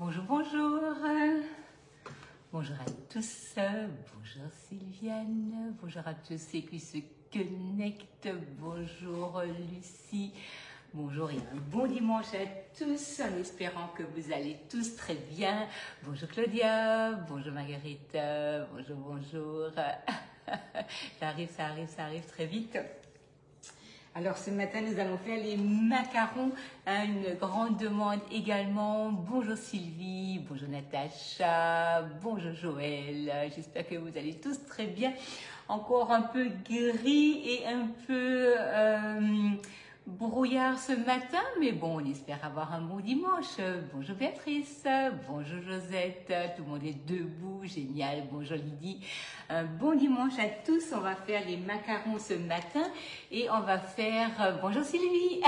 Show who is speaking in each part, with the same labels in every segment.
Speaker 1: Bonjour, bonjour. Bonjour à tous. Bonjour Sylviane. Bonjour à tous ceux qui se connectent. Bonjour Lucie. Bonjour et un bon dimanche à tous en espérant que vous allez tous très bien. Bonjour Claudia. Bonjour Marguerite. Bonjour, bonjour. Ça arrive très vite. Alors ce matin, nous allons faire les macarons, une grande demande également. Bonjour Sylvie, bonjour Natacha, bonjour Joël, j'espère que vous allez tous très bien. Encore un peu gris et un peu brouillard ce matin, mais bon, on espère avoir un bon dimanche. Bonjour Béatrice, bonjour Josette, tout le monde est debout, génial, bonjour Lydie. Un bon dimanche à tous, on va faire les macarons ce matin et on va faire, bonjour Sylvie,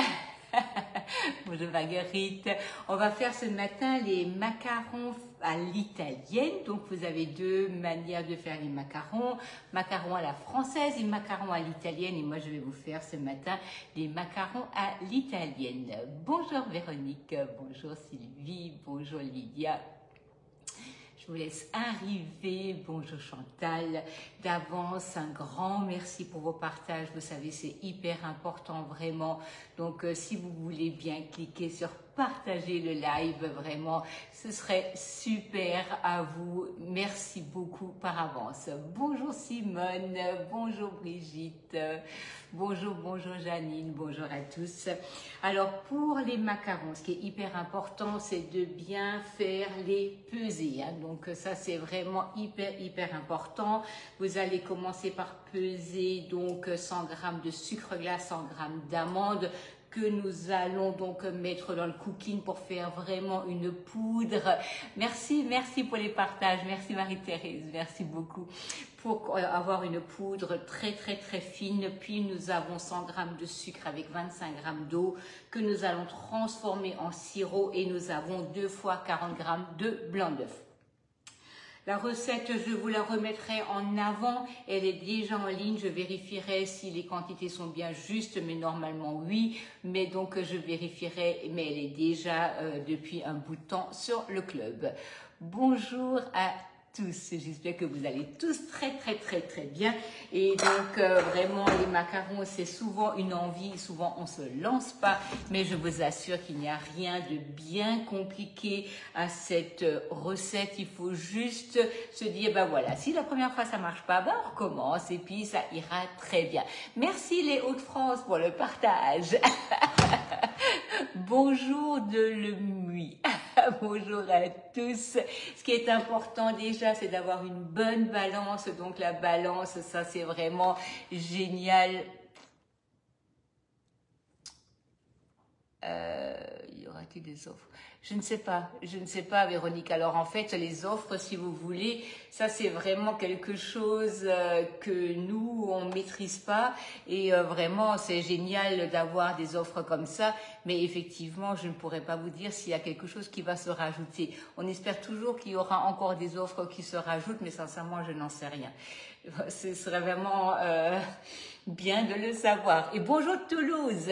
Speaker 1: bonjour Marguerite, on va faire ce matin les macarons à l'italienne. Donc vous avez deux manières de faire les macarons, macarons à la française et macarons à l'italienne, et moi je vais vous faire ce matin les macarons à l'italienne. Bonjour Véronique, bonjour Sylvie, bonjour Lydia. Je vous laisse arriver. Bonjour Chantal. D'avance, un grand merci pour vos partages. Vous savez, c'est hyper important vraiment. Donc, si vous voulez bien cliquer sur partager le live, vraiment, ce serait super à vous. Merci beaucoup par avance. Bonjour Simone. Bonjour Brigitte. Bonjour, bonjour Janine. Bonjour à tous. Alors, pour les macarons, ce qui est hyper important, c'est de bien faire les pesées. Donc, ça, c'est vraiment hyper important. Vous allez commencer par peser donc 100 g de sucre glace, 100 g d'amandes que nous allons donc mettre dans le cooking pour faire vraiment une poudre. Merci pour les partages. Merci Marie-Thérèse, merci beaucoup. Pour avoir une poudre très fine, puis nous avons 100 g de sucre avec 25 g d'eau que nous allons transformer en sirop, et nous avons 2 fois 40 g de blanc d'œuf. La recette, je vous la remettrai en avant, elle est déjà en ligne, je vérifierai si les quantités sont bien justes, mais normalement oui, mais donc je vérifierai, mais elle est déjà depuis un bout de temps sur le club. Bonjour à tous, j'espère que vous allez tous très bien, et donc vraiment les macarons, c'est souvent une envie, souvent on se lance pas, mais je vous assure qu'il n'y a rien de bien compliqué à cette recette. Il faut juste se dire, ben voilà, si la première fois ça marche pas, ben on recommence et puis ça ira très bien. Merci les Hauts-de-France pour le partage. Bonjour de Lemuy. Bonjour à tous. Ce qui est important déjà, c'est d'avoir une bonne balance. Donc la balance, ça c'est vraiment génial. Y aura-t-il des offres? Je ne sais pas Véronique. Alors en fait, les offres, si vous voulez, ça c'est vraiment quelque chose que nous, on ne maîtrise pas, et vraiment c'est génial d'avoir des offres comme ça, mais effectivement, je ne pourrais pas vous dire s'il y a quelque chose qui va se rajouter. On espère toujours qu'il y aura encore des offres qui se rajoutent, mais sincèrement, je n'en sais rien. Ce serait vraiment bien de le savoir. Et bonjour Toulouse.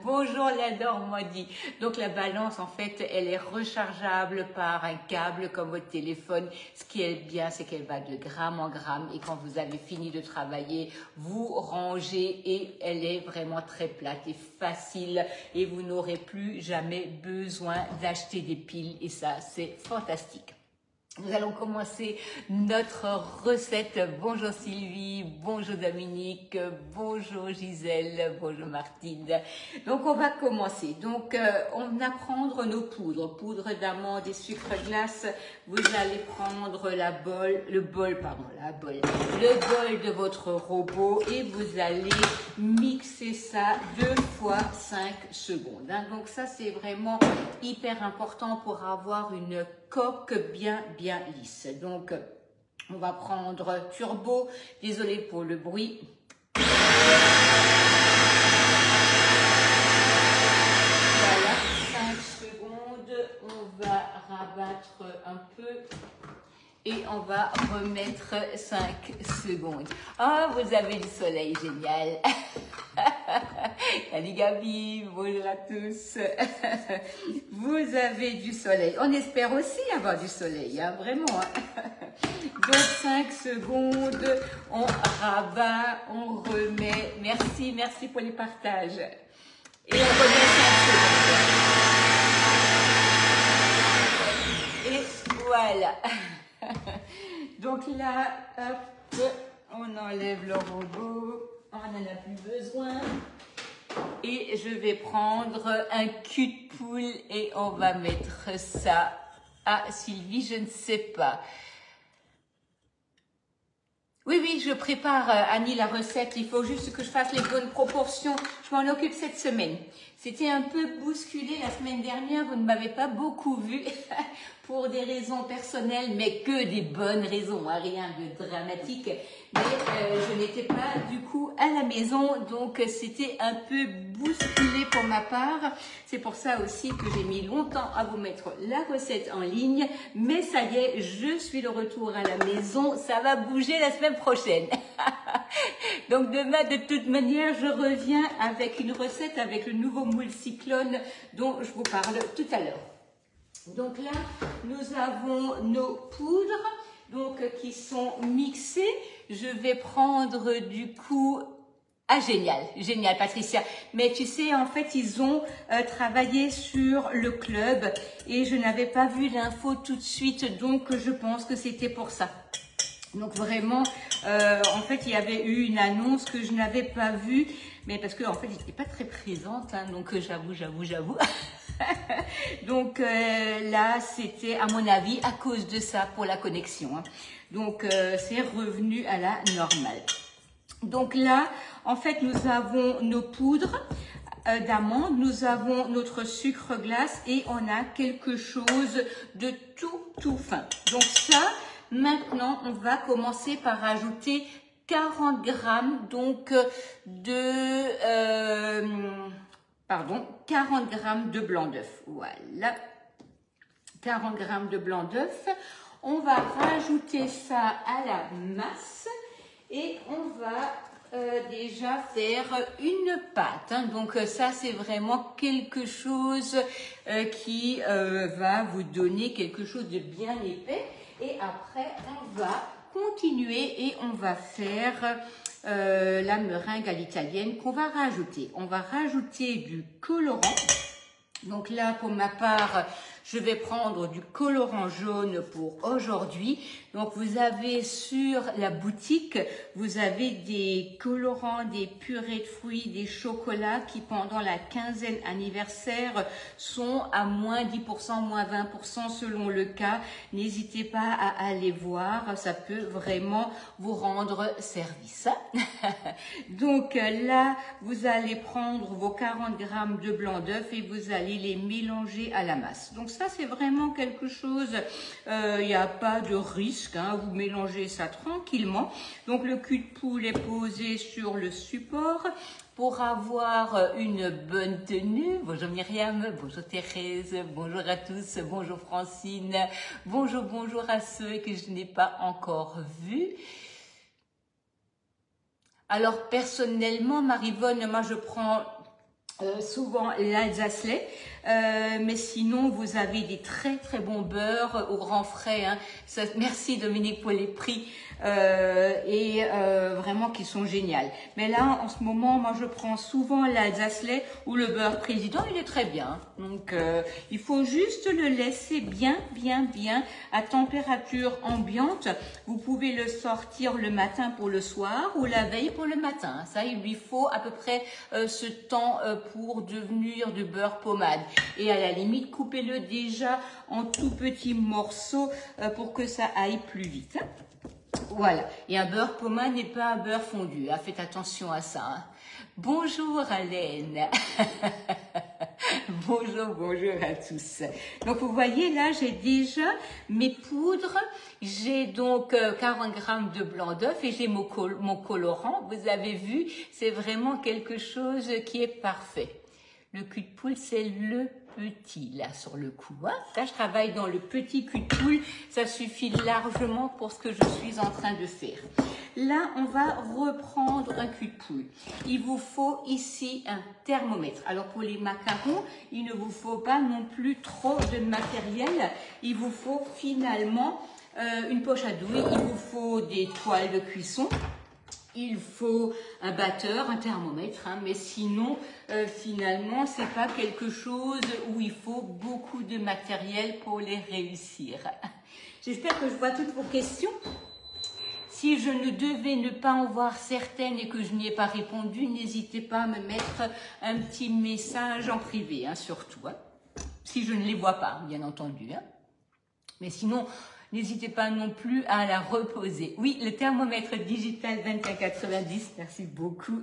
Speaker 1: Bonjour la Normandie. Donc la balance, en fait, elle est rechargeable par un câble comme votre téléphone. Ce qui est bien, c'est qu'elle va de gramme en gramme, et quand vous avez fini de travailler, vous rangez et elle est vraiment très plate et facile, et vous n'aurez plus jamais besoin d'acheter des piles, et ça, c'est fantastique. Nous allons commencer notre recette. Bonjour Sylvie, bonjour Dominique, bonjour Gisèle, bonjour Martine. Donc on va commencer. Donc on va prendre nos poudres, poudre d'amande et sucre glace. Vous allez prendre le bol de votre robot, et vous allez mixer ça 2 fois 5 secondes. Donc ça c'est vraiment hyper important pour avoir une coque bien lisse. Donc on va prendre turbo, désolé pour le bruit. Voilà, 5 secondes, on va rabattre un peu et on va remettre 5 secondes. Ah, vous avez du soleil, génial. Salut Gabi, bonjour à tous. Vous avez du soleil. On espère aussi avoir du soleil, hein, vraiment. Hein. Donc 5 secondes, on rabat, on remet. Merci, merci pour les partages. Et on remet 5 secondes. Et voilà. Donc là, hop, on enlève le robot. On n'en a plus besoin. Et je vais prendre un cul de poule et on va mettre ça. Ah, Sylvie, je ne sais pas. Oui, oui, je prépare, Annie, la recette. Il faut juste que je fasse les bonnes proportions. Je m'en occupe cette semaine. C'était un peu bousculé la semaine dernière. Vous ne m'avez pas beaucoup vu pour des raisons personnelles, mais que des bonnes raisons, hein, rien de dramatique. Mais je n'étais pas du coup à la maison, donc c'était un peu bousculé pour ma part. C'est pour ça aussi que j'ai mis longtemps à vous mettre la recette en ligne. Mais ça y est, je suis de retour à la maison. Ça va bouger la semaine prochaine. Donc demain, de toute manière, je reviens avec une recette avec le nouveau moule cyclone dont je vous parle tout à l'heure. Donc là, nous avons nos poudres donc, qui sont mixées. Je vais prendre du coup... Ah, génial, génial Patricia. Mais tu sais, en fait, ils ont travaillé sur le club et je n'avais pas vu l'info tout de suite, donc je pense que c'était pour ça. Donc vraiment, en fait, il y avait eu une annonce que je n'avais pas vue, mais parce que en fait, j'étais pas très présente, hein, donc j'avoue. Donc là, c'était à mon avis à cause de ça pour la connexion. Hein. Donc c'est revenu à la normale. Donc là, en fait, nous avons nos poudres d'amandes, nous avons notre sucre glace et on a quelque chose de tout fin. Donc ça, maintenant, on va commencer par ajouter 40 grammes donc 40 grammes de blanc d'œuf. Voilà, 40 grammes de blanc d'œuf. On va rajouter ça à la masse et on va déjà faire une pâte. Hein. Donc ça, c'est vraiment quelque chose qui va vous donner quelque chose de bien épais. Et après, on va continuer et on va faire la meringue à l'italienne qu'on va rajouter. On va rajouter du colorant. Donc là, pour ma part, je vais prendre du colorant jaune pour aujourd'hui. Donc vous avez sur la boutique, vous avez des colorants, des purées de fruits, des chocolats qui pendant la quinzaine anniversaire sont à moins 10%, moins 20% selon le cas. N'hésitez pas à aller voir, ça peut vraiment vous rendre service. Donc là, vous allez prendre vos 40 grammes de blanc d'œuf et vous allez les mélanger à la masse. Donc ça, c'est vraiment quelque chose, il n'y a pas de risque, hein, vous mélangez ça tranquillement. Donc le cul de poule est posé sur le support pour avoir une bonne tenue. Bonjour Myriam, bonjour Thérèse, bonjour à tous, bonjour Francine, bonjour à ceux que je n'ai pas encore vus. Alors personnellement, Marivonne, moi je prends souvent l'Alsacelais, mais sinon vous avez des très bons beurres au grand frais. Hein. Ça, merci Dominique pour les prix vraiment qui sont géniales. Mais là en ce moment, moi je prends souvent l'Alsacelais ou le beurre président, il est très bien. Donc il faut juste le laisser bien à température ambiante. Vous pouvez le sortir le matin pour le soir ou la veille pour le matin. Ça, il lui faut à peu près ce temps pour devenir du beurre pommade. Et à la limite, coupez-le déjà en tout petits morceaux pour que ça aille plus vite. Voilà. Et un beurre pommade n'est pas un beurre fondu. Hein. Faites attention à ça. Hein. Bonjour Alaine. Bonjour à tous. Donc vous voyez là, j'ai déjà mes poudres. J'ai donc 40 grammes de blanc d'œuf et j'ai mon colorant. Vous avez vu, c'est vraiment quelque chose qui est parfait. Le cul de poule, c'est le petit là sur le coup. Hein. Là, je travaille dans le petit cul de poule. Ça suffit largement pour ce que je suis en train de faire. Là, on va reprendre un cul de poule. Il vous faut ici un thermomètre. Alors, pour les macarons, il ne vous faut pas non plus trop de matériel. Il vous faut finalement une poche à douille. Il vous faut des toiles de cuisson. Il faut un batteur, un thermomètre, hein, mais sinon, finalement, c'est pas quelque chose où il faut beaucoup de matériel pour les réussir. J'espère que je vois toutes vos questions. Si je ne devais ne pas en voir certaines et que je n'y ai pas répondu, n'hésitez pas à me mettre un petit message en privé, hein, surtout. Hein, si je ne les vois pas, bien entendu. Hein. Mais sinon, n'hésitez pas non plus à la reposer. Oui, le thermomètre digital 2190, merci beaucoup.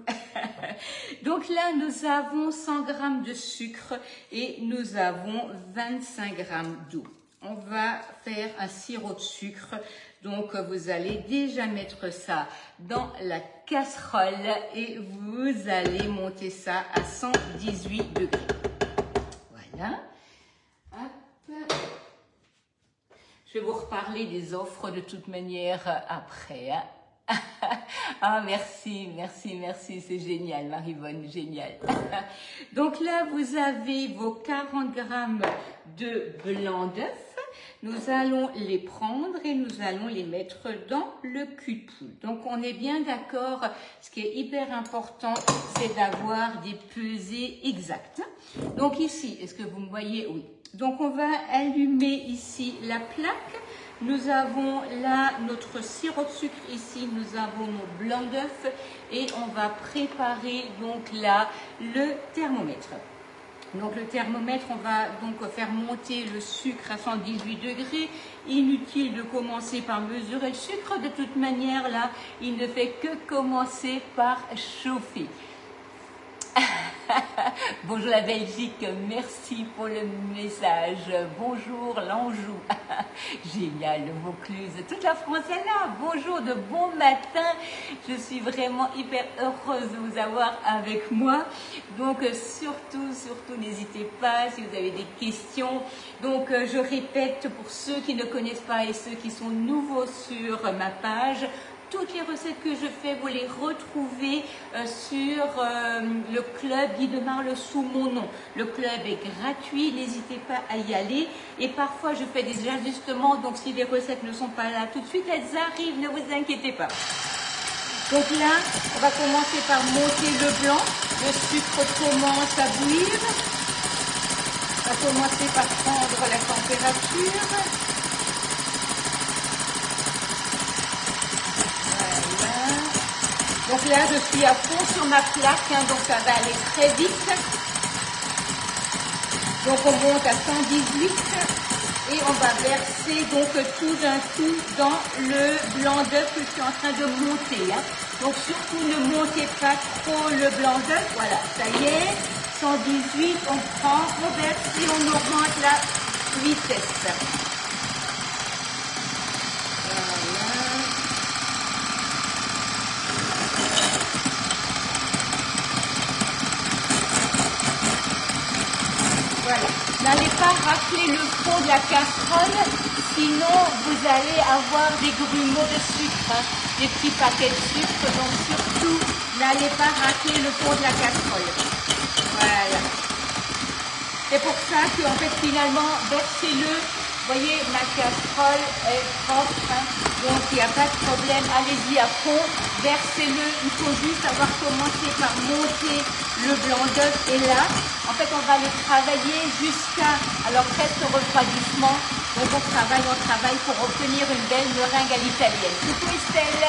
Speaker 1: Donc là, nous avons 100 g de sucre et nous avons 25 g d'eau. On va faire un sirop de sucre. Donc, vous allez déjà mettre ça dans la casserole et vous allez monter ça à 118 degrés. Voilà. Hop. Je vais vous reparler des offres de toute manière après. Hein. Ah, merci, merci, merci, c'est génial, Marie-Vonne, génial. Donc là, vous avez vos 40 g de blanc d'œuf. Nous allons les prendre et nous allons les mettre dans le cul de poule. Donc, on est bien d'accord. Ce qui est hyper important, c'est d'avoir des pesées exactes. Donc ici, est-ce que vous me voyez? Oui. Donc, on va allumer ici la plaque. Nous avons là notre sirop de sucre ici. Nous avons nos blancs d'œufs et on va préparer donc là le thermomètre. Donc le thermomètre, on va donc faire monter le sucre à 118 degrés. Inutile de commencer par mesurer le sucre. De toute manière, là, il ne fait que commencer par chauffer. Bonjour la Belgique, merci pour le message. Bonjour l'Anjou, génial, le Vaucluse, toute la France est là. Bonjour, de bon matin, je suis vraiment hyper heureuse de vous avoir avec moi. Donc surtout, n'hésitez pas si vous avez des questions. Donc je répète pour ceux qui ne connaissent pas et ceux qui sont nouveaux sur ma page. Toutes les recettes que je fais, vous les retrouvez sur le club Guy de Marle sous mon nom. Le club est gratuit, n'hésitez pas à y aller. Et parfois, je fais des ajustements, donc si les recettes ne sont pas là tout de suite, elles arrivent, ne vous inquiétez pas. Donc là, on va commencer par monter le blanc. Le sucre commence à bouillir. On va commencer par prendre la température. Donc là, je suis à fond sur ma plaque, hein, donc ça va aller très vite. Donc on monte à 118 et on va verser donc tout d'un coup dans le blanc d'œuf que je suis en train de monter. Hein. Donc surtout ne montez pas trop le blanc d'œuf. Voilà, ça y est, 118, on prend, on verse et on augmente la vitesse. Voilà. N'allez pas racler le fond de la casserole, sinon vous allez avoir des grumeaux de sucre, hein, des petits paquets de sucre. Donc surtout, n'allez pas racler le fond de la casserole. Voilà. C'est pour ça que, en fait, finalement, versez-le. Vous voyez, ma casserole est propre, hein, donc il n'y a pas de problème. Allez-y à fond, versez-le. Il faut juste avoir commencé par monter le blanc d'œuf. Et là, en fait, on va le travailler jusqu'à, alors presque refroidissement. Donc on travaille pour obtenir une belle meringue à l'italienne. Coucou Estelle.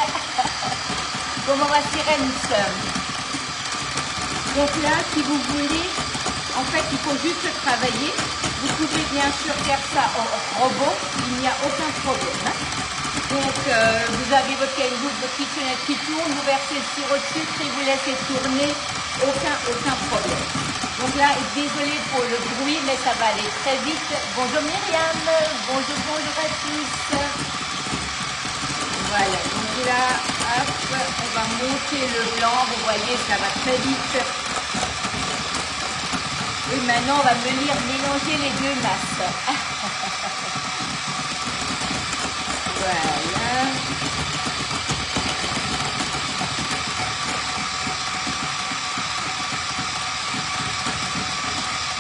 Speaker 1: Comment va Sirène? Donc là, si vous voulez, en fait, il faut juste travailler. Vous pouvez bien sûr faire ça en robot, il n'y a aucun problème. Hein. Donc, vous avez votre caillou, votre kitchenette qui tourne, vous versez le sirop de sucre et vous laissez tourner, aucun problème. Donc là, désolé pour le bruit, mais ça va aller très vite. Bonjour Myriam, bonjour à tous. Voilà, donc là, hop, on va monter le blanc, vous voyez, ça va très vite. Et maintenant, on va venir mélanger les deux masses. Voilà.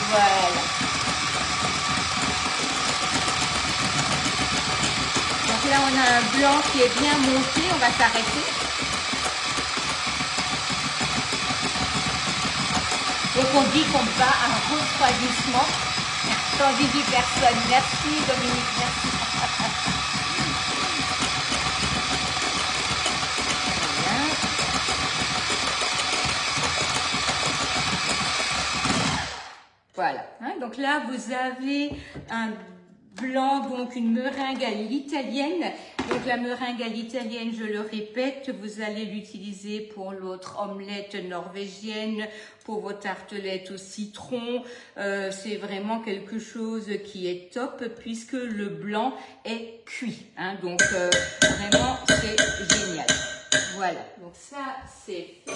Speaker 1: Voilà. Donc là, on a un blanc qui est bien monté. On va s'arrêter. Donc on dit qu'on bat un refroidissement. 118 personnes. Merci Dominique, merci. Voilà. Hein, donc là, vous avez un blanc, donc une meringue à l'italienne. Donc la meringue à l'italienne, je le répète, vous allez l'utiliser pour l'autre omelette norvégienne, pour vos tartelettes au citron. C'est vraiment quelque chose qui est top puisque le blanc est cuit. Hein, donc vraiment, c'est génial. Voilà, donc ça c'est fait.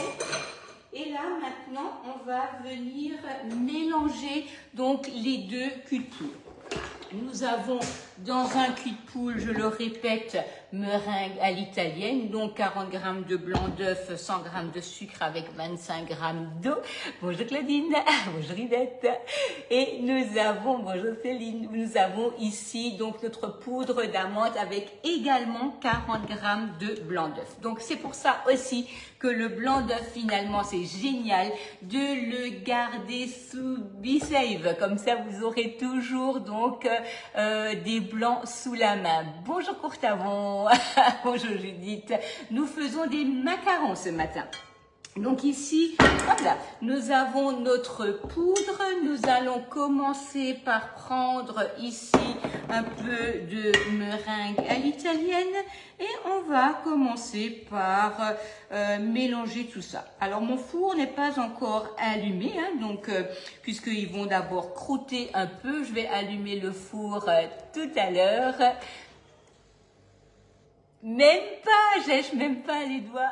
Speaker 1: Et là maintenant, on va venir mélanger donc les deux culs de poule. Nous avons dans un cul de poule, je le répète, meringue à l'italienne, donc 40 g de blanc d'œuf, 100 g de sucre avec 25 g d'eau. Bonjour Claudine, bonjour Yvette. Et nous avons, bonjour Céline, nous avons ici donc notre poudre d'amande avec également 40 g de blanc d'œuf. Donc c'est pour ça aussi que le blanc d'œuf finalement c'est génial de le garder sous B-Save. Comme ça vous aurez toujours donc des blancs sous la main. Bonjour Courtavon, bonjour Judith. Nous faisons des macarons ce matin. Donc ici, hop là, nous avons notre poudre. Nous allons commencer par prendre ici un peu de meringue à l'italienne et on va commencer par mélanger tout ça. Alors mon four n'est pas encore allumé, hein, donc puisqu'ils vont d'abord croûter un peu, je vais allumer le four tout à l'heure. Même pas, j'lèche même pas les doigts.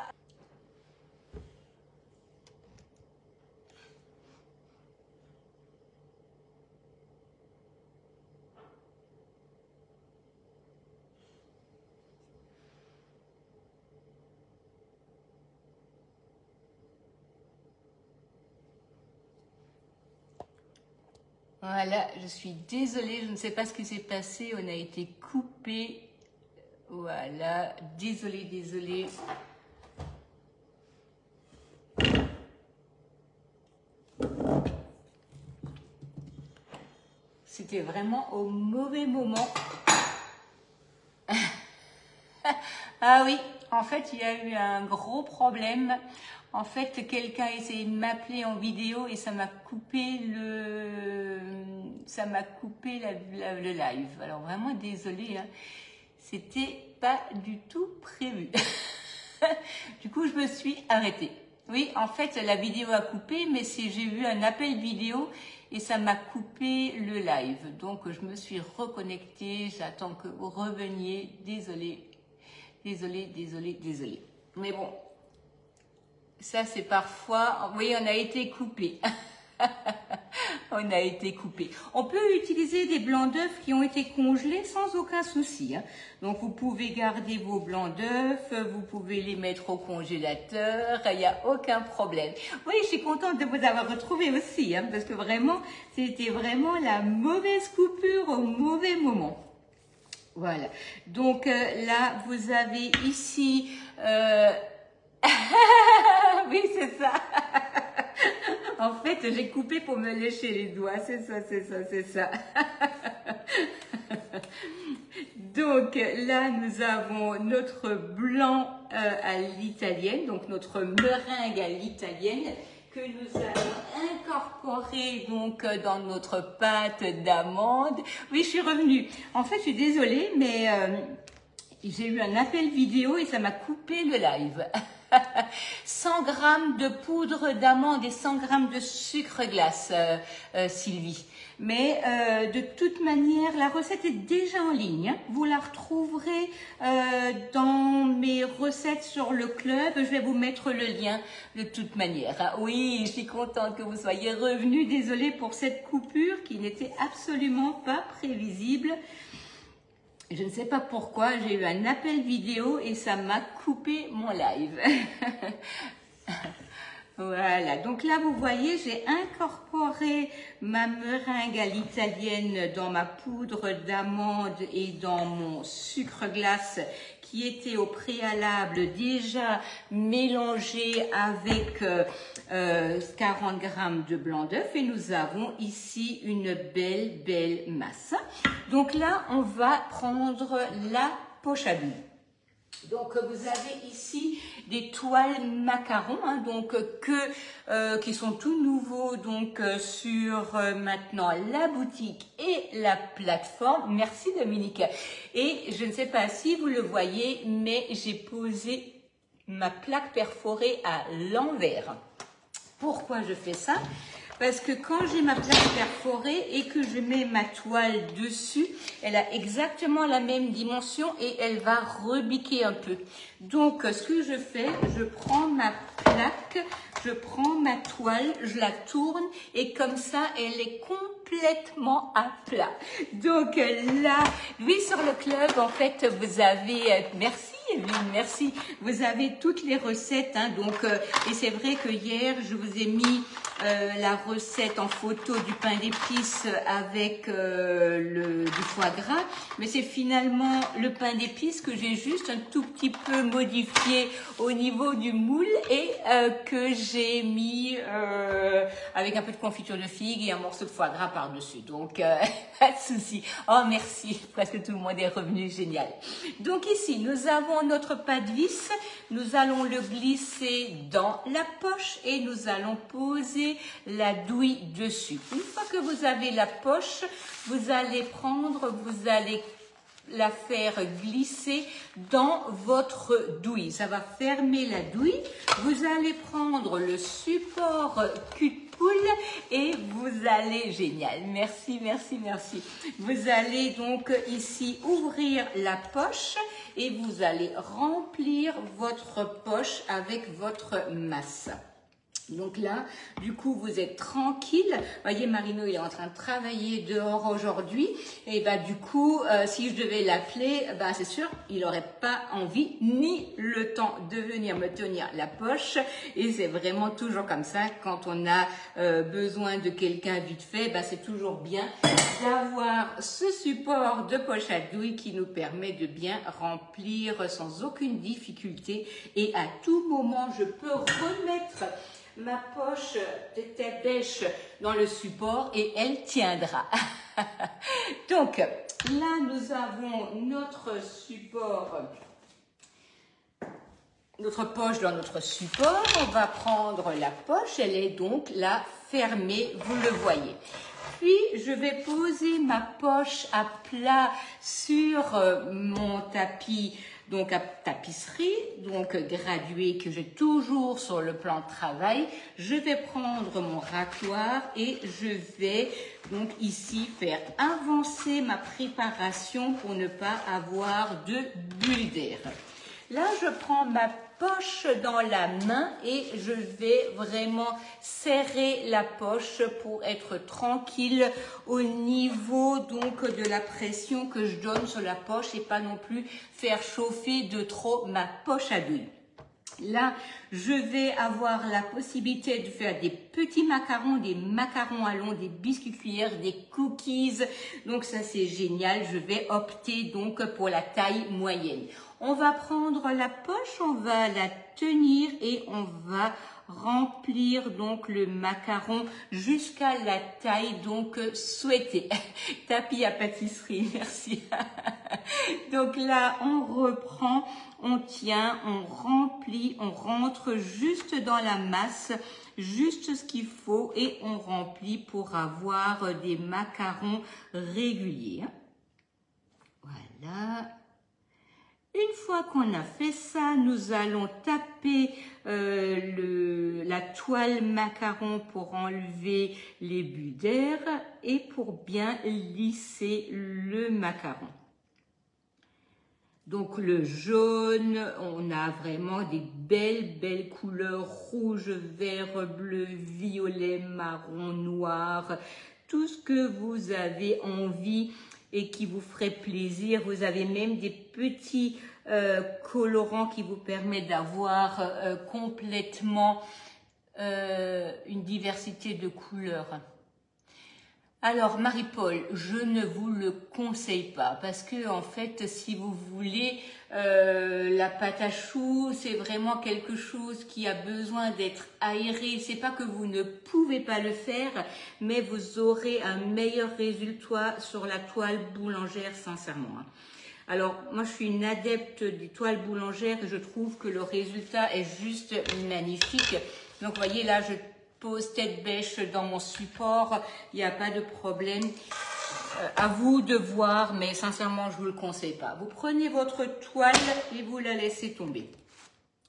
Speaker 1: Voilà, je suis désolée, je ne sais pas ce qui s'est passé, on a été coupé. Voilà, désolée, désolée. C'était vraiment au mauvais moment. Ah oui, en fait, il y a eu un gros problème. En fait, quelqu'un a essayé de m'appeler en vidéo et ça m'a coupé le live. Alors vraiment désolée, hein. C'était pas du tout prévu. Du coup, je me suis arrêtée. Oui, en fait, la vidéo a coupé, mais j'ai eu un appel vidéo et ça m'a coupé le live. Donc, je me suis reconnectée. J'attends que vous reveniez. Désolée. Désolée, désolée, désolée. Mais bon, ça c'est parfois... Oui, on a été coupé. On a été coupé. On peut utiliser des blancs d'œufs qui ont été congelés sans aucun souci. Hein. Donc, vous pouvez garder vos blancs d'œufs, vous pouvez les mettre au congélateur, il n'y a aucun problème. Oui, je suis contente de vous avoir retrouvé aussi, hein, parce que vraiment, c'était vraiment la mauvaise coupure au mauvais moment. Voilà. Donc, là, vous avez ici... oui, c'est ça. En fait, j'ai coupé pour me lécher les doigts. C'est ça, c'est ça, c'est ça. Donc là, nous avons notre blanc à l'italienne, donc notre meringue à l'italienne que nous allons incorporer donc dans notre pâte d'amande. Oui, je suis revenue. En fait, je suis désolée, mais j'ai eu un appel vidéo et ça m'a coupé le live. 100 g de poudre d'amande et 100 g de sucre glace, Sylvie. Mais de toute manière, la recette est déjà en ligne. Vous la retrouverez dans mes recettes sur le club. Je vais vous mettre le lien de toute manière. Oui, je suis contente que vous soyez revenus. Désolée pour cette coupure qui n'était absolument pas prévisible. Je ne sais pas pourquoi, j'ai eu un appel vidéo et ça m'a coupé mon live. Voilà, donc là vous voyez, j'ai incorporé ma meringue à l'italienne dans ma poudre d'amande et dans mon sucre glace qui était au préalable déjà mélangé avec 40 g de blanc d'œuf et nous avons ici une belle masse. Donc là, on va prendre la poche à douille. Donc vous avez ici des toiles macarons, hein, donc qui sont tout nouveaux donc sur maintenant la boutique et la plateforme. Merci Dominique. Et je ne sais pas si vous le voyez, mais j'ai posé ma plaque perforée à l'envers. Pourquoi je fais ça? Parce que quand j'ai ma plaque perforée et que je mets ma toile dessus, elle a exactement la même dimension et elle va rebiquer un peu. Donc, ce que je fais, je prends ma plaque, je prends ma toile, je la tourne et comme ça, elle est complètement à plat. Donc là, oui, sur le club, en fait, vous avez... merci. Merci. Vous avez toutes les recettes, hein, donc et c'est vrai que hier je vous ai mis la recette en photo du pain d'épices avec du foie gras, mais c'est finalement le pain d'épices que j'ai juste un tout petit peu modifié au niveau du moule et que j'ai mis avec un peu de confiture de figue et un morceau de foie gras par-dessus. Donc pas de souci. Oh merci, presque tout le monde est revenu, génial. Donc ici nous avons notre pas de vis, nous allons le glisser dans la poche et nous allons poser la douille dessus. Une fois que vous avez la poche, vous allez la faire glisser dans votre douille. Ça va fermer la douille. Vous allez prendre le support cul de poule et vous allez, génial, merci. Vous allez donc ici ouvrir la poche et vous allez remplir votre poche avec votre masse. Donc là, du coup, vous êtes tranquille. Voyez, Marino, il est en train de travailler dehors aujourd'hui. Et bah, du coup, si je devais l'appeler, bah, c'est sûr, il n'aurait pas envie ni le temps de venir me tenir la poche. Et c'est vraiment toujours comme ça. Quand on a besoin de quelqu'un vite fait, bah, c'est toujours bien d'avoir ce support de poche à douille qui nous permet de bien remplir sans aucune difficulté. Et à tout moment, je peux remettre ma poche de tête bêche dans le support et elle tiendra. Donc là nous avons notre support, notre poche dans notre support. On va prendre la poche, elle est donc là fermée, vous le voyez. Puis je vais poser ma poche à plat sur mon tapis, donc à tapisserie, donc gradué que j'ai toujours sur le plan de travail. Je vais prendre mon racloir et je vais donc ici faire avancer ma préparation pour ne pas avoir de bulles d'air. Là, je prends ma poche dans la main et je vais vraiment serrer la poche pour être tranquille au niveau donc de la pression que je donne sur la poche et pas non plus faire chauffer de trop ma poche à douille. Là, je vais avoir la possibilité de faire des petits macarons, des macarons à long, des biscuits cuillères, des cookies. Donc ça, c'est génial. Je vais opter donc pour la taille moyenne. On va prendre la poche, on va la tenir et on va remplir donc le macaron jusqu'à la taille donc souhaitée. Tapis à pâtisserie, merci. Donc là, on reprend, on tient, on remplit, on rentre juste dans la masse, juste ce qu'il faut et on remplit pour avoir des macarons réguliers. Voilà. Une fois qu'on a fait ça, nous allons taper la toile macaron pour enlever les bulles d'air et pour bien lisser le macaron. Donc le jaune, on a vraiment des belles couleurs, rouge, vert, bleu, violet, marron, noir, tout ce que vous avez envie et qui vous ferait plaisir. Vous avez même des petits colorants qui vous permettent d'avoir complètement une diversité de couleurs. Alors Marie-Paul, je ne vous le conseille pas parce que en fait, si vous voulez, la pâte à choux, c'est vraiment quelque chose qui a besoin d'être aéré. C'est pas que vous ne pouvez pas le faire, mais vous aurez un meilleur résultat sur la toile boulangère, sincèrement. Alors, moi, je suis une adepte des toiles boulangères et je trouve que le résultat est juste magnifique. Donc, vous voyez, là, je pose tête bêche dans mon support, il n'y a pas de problème. À vous de voir, mais sincèrement, je ne vous le conseille pas. Vous prenez votre toile et vous la laissez tomber.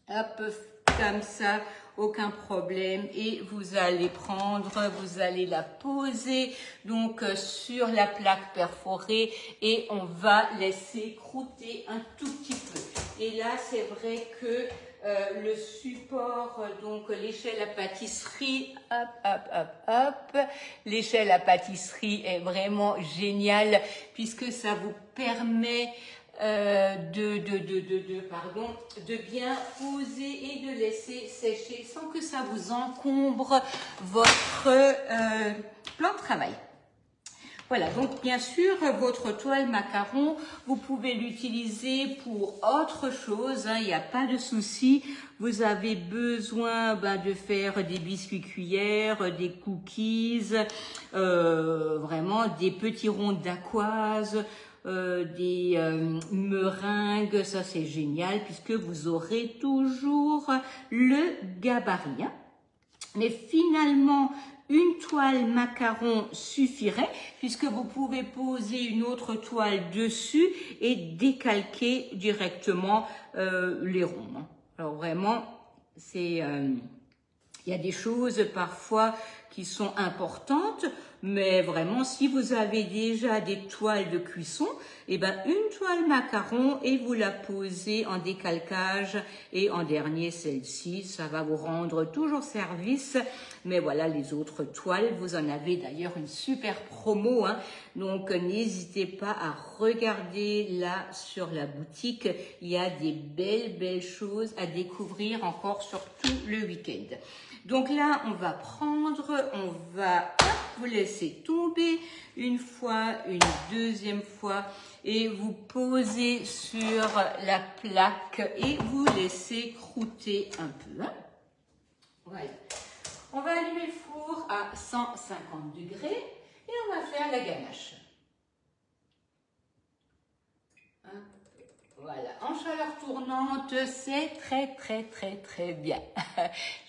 Speaker 1: Hop, comme ça, aucun problème. Et vous allez vous allez la poser donc sur la plaque perforée et on va laisser croûter un tout petit peu. Et là, c'est vrai que le support, donc l'échelle à pâtisserie, l'échelle à pâtisserie est vraiment géniale puisque ça vous permet de bien poser et de laisser sécher sans que ça vous encombre votre plan de travail. Voilà, donc bien sûr, votre toile macaron, vous pouvez l'utiliser pour autre chose, hein, il n'y a pas de souci. Vous avez besoin de faire des biscuits cuillères, des cookies, vraiment des petits ronds d'aquoise, des meringues, ça c'est génial puisque vous aurez toujours le gabarit. Hein. Mais finalement, une toile macaron suffirait puisque vous pouvez poser une autre toile dessus et décalquer directement les ronds. Alors vraiment, il y a des choses parfois qui sont importantes, mais vraiment si vous avez déjà des toiles de cuisson, une toile macaron et vous la posez en décalcage et en dernier celle-ci, ça va vous rendre toujours service. Mais voilà, les autres toiles, vous en avez d'ailleurs une super promo, hein, donc n'hésitez pas à regarder là sur la boutique, il y a des belles choses à découvrir encore sur tout le week-end. Donc là, on va vous laisser tomber une fois, une deuxième fois et vous posez sur la plaque et vous laissez croûter un peu. Hein. Voilà. On va allumer le four à 150 degrés et on va faire la ganache. Voilà, en chaleur tournante, c'est très bien.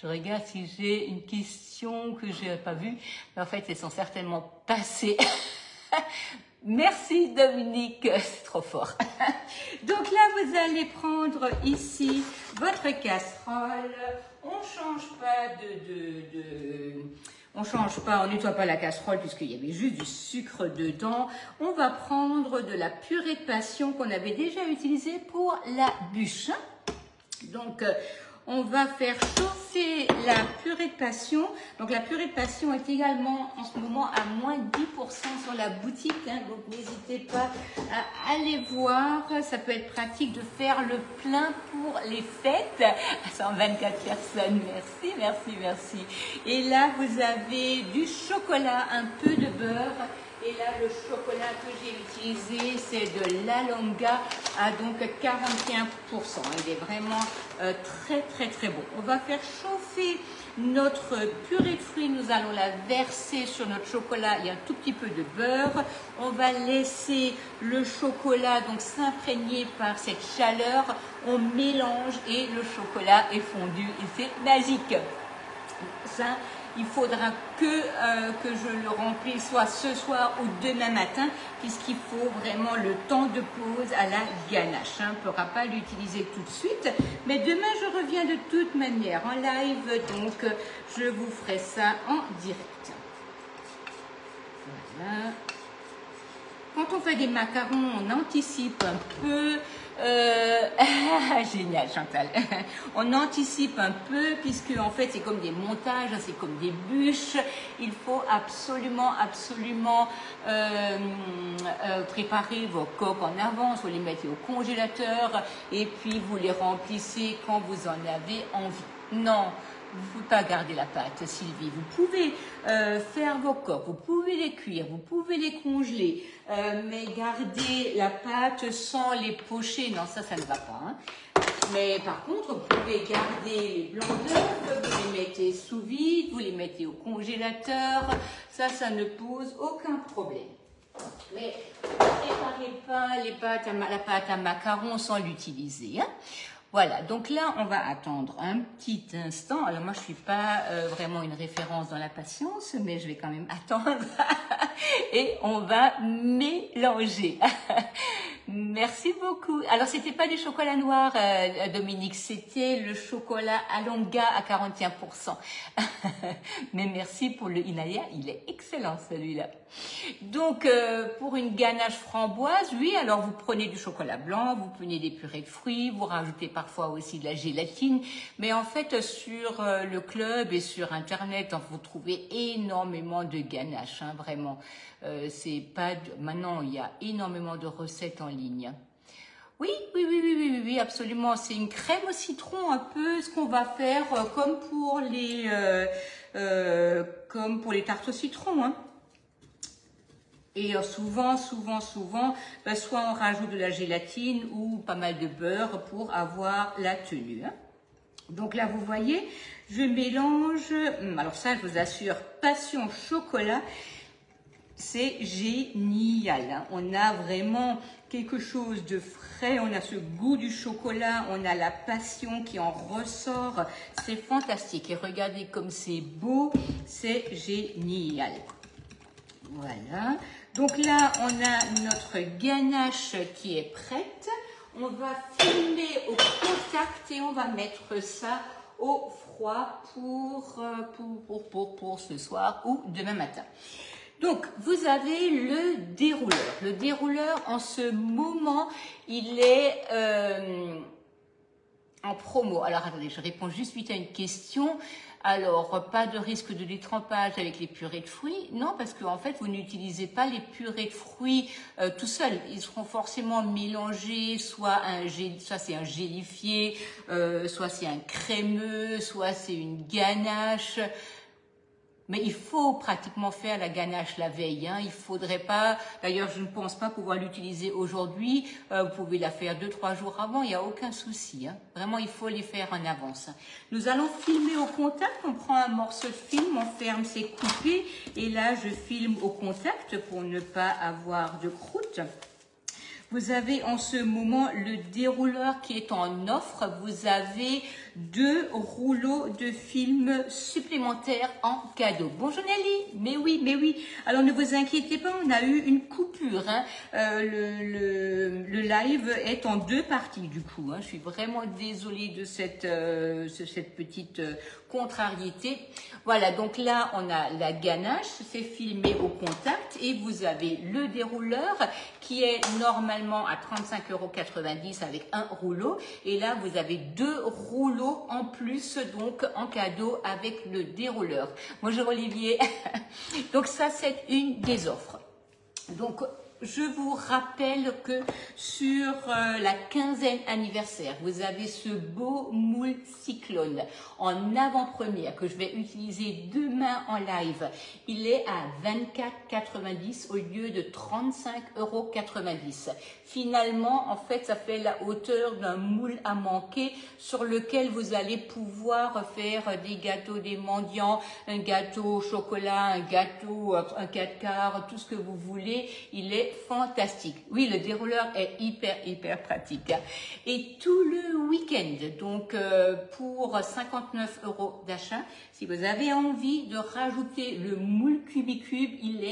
Speaker 1: Je regarde si j'ai une question que je n'ai pas vue, mais en fait, elles sont certainement passées. Merci Dominique, c'est trop fort. Donc là, vous allez prendre ici votre casserole. On nettoie pas la casserole puisqu'il y avait juste du sucre dedans. On va prendre de la purée de passion qu'on avait déjà utilisée pour la bûche. Donc, on va faire chauffer la purée de passion. Donc, la purée de passion est également en ce moment à moins 10% sur la boutique. Hein, donc, n'hésitez pas à aller voir. Ça peut être pratique de faire le plein pour les fêtes. 124 personnes. Merci. Et là, vous avez du chocolat, un peu de beurre. Et là, le chocolat que j'ai utilisé, c'est de l'Alonga à donc 41%. Il est vraiment très bon. On va faire chauffer notre purée de fruits. Nous allons la verser sur notre chocolat. Il y a un tout petit peu de beurre. On va laisser le chocolat donc s'imprégner par cette chaleur. On mélange et le chocolat est fondu. Et c'est magique. Ça, il faudra que je le remplisse soit ce soir ou demain matin, puisqu'il faut vraiment le temps de pause à la ganache. On ne pourra pas l'utiliser tout de suite, mais demain je reviens de toute manière en live, donc je vous ferai ça en direct. Voilà. Quand on fait des macarons, on anticipe un peu. Génial, Chantal. On anticipe un peu, puisque en fait c'est comme des montages, c'est comme des bûches. Il faut absolument préparer vos coques en avance. Vous les mettez au congélateur et puis vous les remplissez quand vous en avez envie. Non, vous ne pouvez pas garder la pâte, Sylvie. Vous pouvez faire vos coques, vous pouvez les cuire, vous pouvez les congeler, mais garder la pâte sans les pocher, non, ça ne va pas. Hein. Mais par contre, vous pouvez garder les blancs d'œufs, vous les mettez sous vide, vous les mettez au congélateur, ça ne pose aucun problème. Mais ne préparez pas la pâte à macarons sans l'utiliser. Hein. Voilà, donc là, on va attendre un petit instant. Alors moi, je ne suis pas vraiment une référence dans la patience, mais je vais quand même attendre et on va mélanger. Merci beaucoup. Alors, c'était pas du chocolat noir, Dominique, c'était le chocolat Alonga à 41%. Mais merci pour le Inalia, il est excellent celui-là. Donc, pour une ganache framboise, oui, alors vous prenez du chocolat blanc, vous prenez des purées de fruits, vous rajoutez parfois aussi de la gélatine. Mais en fait, sur le club et sur Internet, vous trouvez énormément de ganaches, hein, vraiment. C'est pas maintenant, il y a énormément de recettes en ligne. Oui, absolument. C'est une crème au citron, un peu ce qu'on va faire comme pour les tartes au citron. Hein. Et souvent, soit on rajoute de la gélatine ou pas mal de beurre pour avoir la tenue. Hein. Donc là, vous voyez, je mélange. Alors ça, je vous assure, passion chocolat. C'est génial, hein. On a vraiment quelque chose de frais, on a ce goût du chocolat, on a la passion qui en ressort, c'est fantastique. Et regardez comme c'est beau, c'est génial. Voilà, donc là on a notre ganache qui est prête. On va filmer au contact et on va mettre ça au froid pour ce soir ou demain matin. Donc, vous avez le dérouleur. Le dérouleur, en ce moment, il est en promo. Alors, attendez, je réponds juste vite à une question. Alors, pas de risque de détrempage avec les purées de fruits? Non, parce qu'en fait, vous n'utilisez pas les purées de fruits tout seuls. Ils seront forcément mélangés, soit c'est un gélifié, soit c'est un crémeux, soit c'est une ganache. Mais il faut pratiquement faire la ganache la veille. Hein. Il faudrait pas, d'ailleurs je ne pense pas pouvoir l'utiliser aujourd'hui. Vous pouvez la faire 2-3 jours avant, il n'y a aucun souci. Hein. Vraiment, il faut les faire en avance. Nous allons filmer au contact. On prend un morceau de film, on ferme, c'est coupé. Et là, je filme au contact pour ne pas avoir de croûte. Vous avez en ce moment le dérouleur qui est en offre. Vous avez 2 rouleaux de film supplémentaires en cadeau. Bonjour Nelly, mais oui. Alors ne vous inquiétez pas, on a eu une coupure. Hein. Le live est en 2 parties du coup. Hein. Je suis vraiment désolée de cette petite contrariété. Voilà, donc là on a la ganache, c'est filmé au contact et vous avez le dérouleur qui est normalement à 35,90 € avec un rouleau. Et là, vous avez 2 rouleaux en plus, donc en cadeau avec le dérouleur. Bonjour Olivier. Donc ça, c'est une des offres. Donc, je vous rappelle que sur la quinzaine anniversaire, vous avez ce beau moule cyclone en avant-première que je vais utiliser demain en live. Il est à 24,90 € au lieu de 35,90 €. Finalement, en fait, ça fait la hauteur d'un moule à manquer sur lequel vous allez pouvoir faire des gâteaux des mendiants, un gâteau au chocolat, un gâteau, un 4 quarts, tout ce que vous voulez. Il est est fantastique. Oui, le dérouleur est hyper pratique. Et tout le week-end, donc pour 59 € d'achat, si vous avez envie de rajouter le moule Cubicube, il est